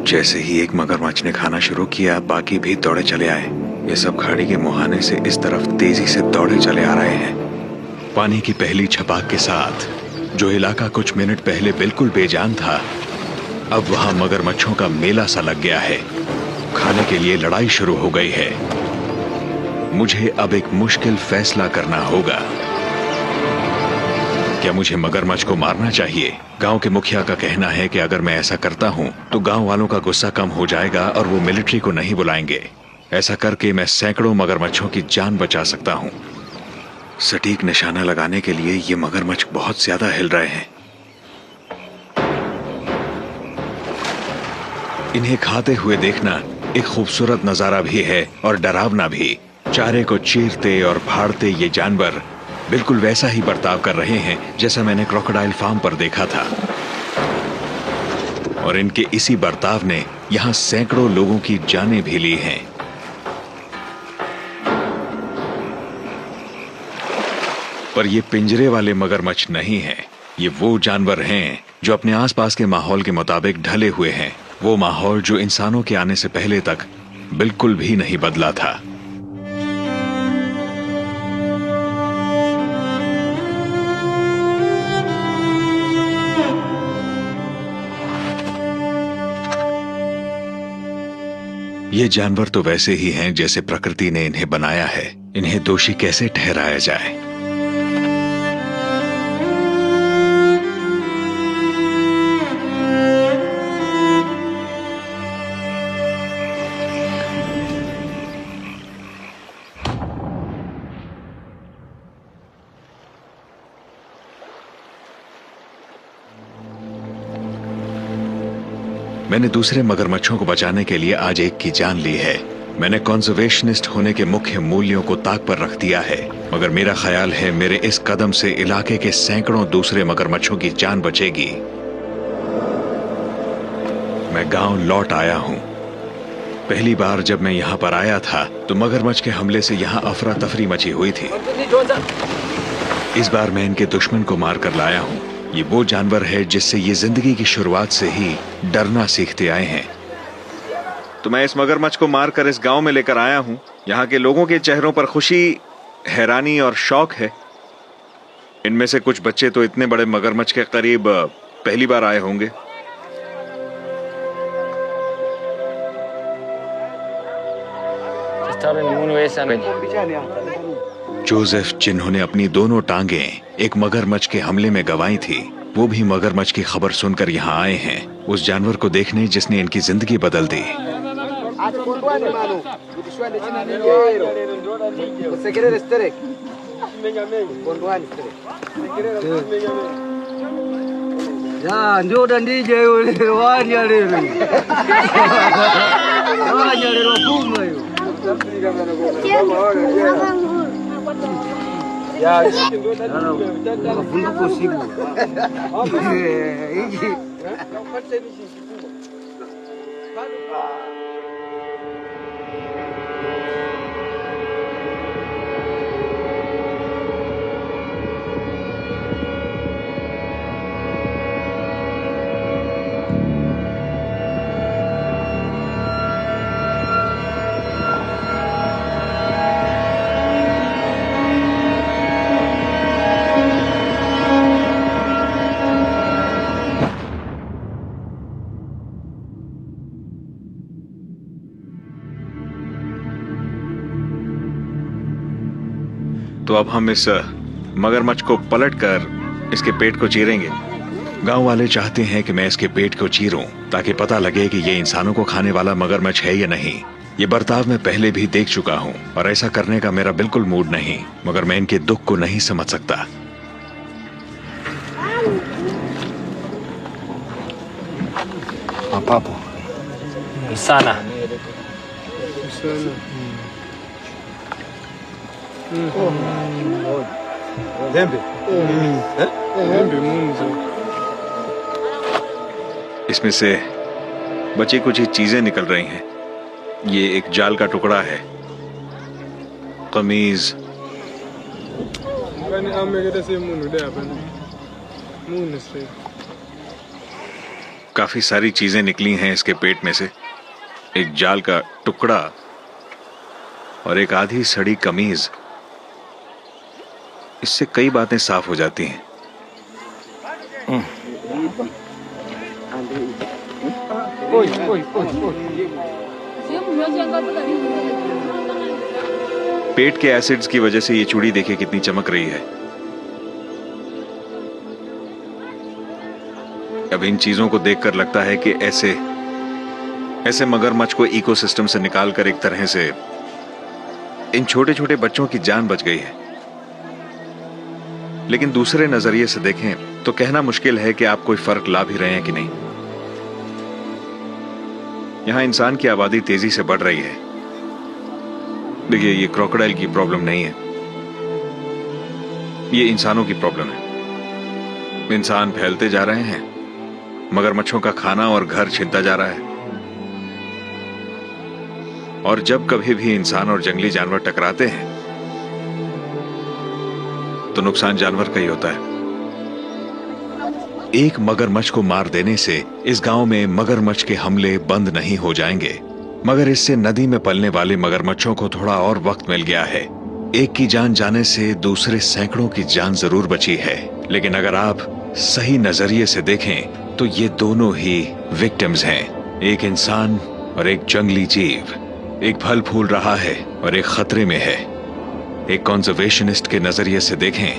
जैसे ही एक मगरमच्छ ने खाना शुरू किया, बाकी भी दौड़े चले आए। ये सब खाड़ी के मुहाने से इस तरफ तेजी से दौड़े चले आ रहे हैं। पानी की पहली छपाक के साथ जो इलाका कुछ मिनट पहले बिल्कुल बेजान था, अब वहां मगरमच्छों का मेला सा लग गया है। खाने के लिए लड़ाई शुरू हो गई है। मुझे अब एक मुश्किल फैसला करना होगा। क्या मुझे मगरमच्छ को मारना चाहिए? गांव के मुखिया का कहना है कि अगर मैं ऐसा करता हूं तो गांव वालों का गुस्सा कम हो जाएगा और वो मिलिट्री को नहीं बुलाएंगे। ऐसा करके मैं सैकड़ों मगरमच्छों की जान बचा सकता हूं। सटीक निशाना लगाने के लिए ये मगरमच्छ बहुत ज्यादा हिल रहे हैं। इन्हें खाते हुए देखना एक खूबसूरत नजारा भी है और डरावना भी। चारे को चीरते और फाड़ते ये जानवर बिल्कुल वैसा ही बर्ताव कर रहे हैं जैसा मैंने क्रोकोडाइल फार्म पर देखा था। और इनके इसी बर्ताव ने यहां सैकड़ों लोगों की जानें भी ली हैं। पर ये पिंजरे वाले मगरमच्छ नहीं हैं। ये वो जानवर हैं जो अपने आसपास के माहौल के मुताबिक ढले हुए हैं। वो माहौल जो इंसानों के आने से पहले तक बिल्कुल भी नहीं बदला था। ये जानवर तो वैसे ही हैं जैसे प्रकृति ने इन्हें बनाया है। इन्हें दोषी कैसे ठहराया जाए? मैंने दूसरे मगरमच्छों को बचाने के लिए आज एक की जान ली है। मैंने कंजर्वेशनिस्ट होने के मुख्य मूल्यों को ताक पर रख दिया है, मगर मेरा ख्याल है मेरे इस कदम से इलाके के सैकड़ों दूसरे मगरमच्छों की जान बचेगी। मैं गांव लौट आया हूं। पहली बार जब मैं यहां पर आया था तो मगरमच्छ के हमले से यहां अफरा तफरी मची हुई थी। इस बार मैं इनके दुश्मन को मार कर लाया हूं। ये वो जानवर है जिससे ये जिंदगी की शुरुआत से ही डरना सीखते आए हैं। तो मैं इस मगरमच्छ को मारकर इस गांव में लेकर आया हूं। यहाँ के लोगों के चेहरों पर खुशी, हैरानी और शौक है। इनमें से कुछ बच्चे तो इतने बड़े मगरमच्छ के करीब पहली बार आए होंगे। जोसेफ, जिन्होंने अपनी दोनों टांगें एक मगरमच्छ के हमले में गंवाई थी, वो भी मगरमच्छ की खबर सुनकर यहाँ आए हैं, उस जानवर को देखने जिसने इनकी जिंदगी बदल दी। तो अब हम इस मगरमच्छ को पलटकर इसके पेट को चीरेंगे। गांव वाले चाहते हैं कि मैं इसके पेट को चीरूं ताकि पता लगे कि ये इंसानों को खाने वाला मगरमच्छ है या नहीं। ये बर्ताव मैं पहले भी देख चुका हूं और ऐसा करने का मेरा बिल्कुल मूड नहीं, मगर मैं इनके दुख को नहीं समझ सकता। Papo. Sana. इसमें से बची कुछ ही चीजें निकल रही हैं। ये एक जाल का टुकड़ा है, कमीज, काफी सारी चीजें निकली हैं इसके पेट में से। एक जाल का टुकड़ा और एक आधी सड़ी कमीज। इससे कई बातें साफ हो जाती हैं। पेट के एसिड्स की वजह से ये चूड़ी देखिए कितनी चमक रही है। अब इन चीजों को देखकर लगता है कि ऐसे मगरमच्छ को इकोसिस्टम से निकालकर एक तरह से इन छोटे छोटे बच्चों की जान बच गई है। लेकिन दूसरे नजरिए से देखें तो कहना मुश्किल है कि आप कोई फर्क ला भी रहे हैं कि नहीं। यहां इंसान की आबादी तेजी से बढ़ रही है। देखिए, ये क्रोकोडाइल की प्रॉब्लम नहीं है, ये इंसानों की प्रॉब्लम है। इंसान फैलते जा रहे हैं, मगरमच्छों का खाना और घर छिनता जा रहा है। और जब कभी भी इंसान और जंगली जानवर टकराते हैं तो नुकसान जानवर का ही होता है। एक मगरमच्छ को मार देने से इस गांव में मगरमच्छ के हमले बंद नहीं हो जाएंगे, मगर इससे नदी में पलने वाले मगरमच्छों को थोड़ा और वक्त मिल गया है। एक की जान जाने से दूसरे सैकड़ों की जान जरूर बची है। लेकिन अगर आप सही नजरिए से देखें तो ये दोनों ही विक्टिम्स हैं। एक इंसान और एक जंगली जीव। एक फल फूल रहा है और एक खतरे में है। एक कंजर्वेशनिस्ट के नजरिए से देखें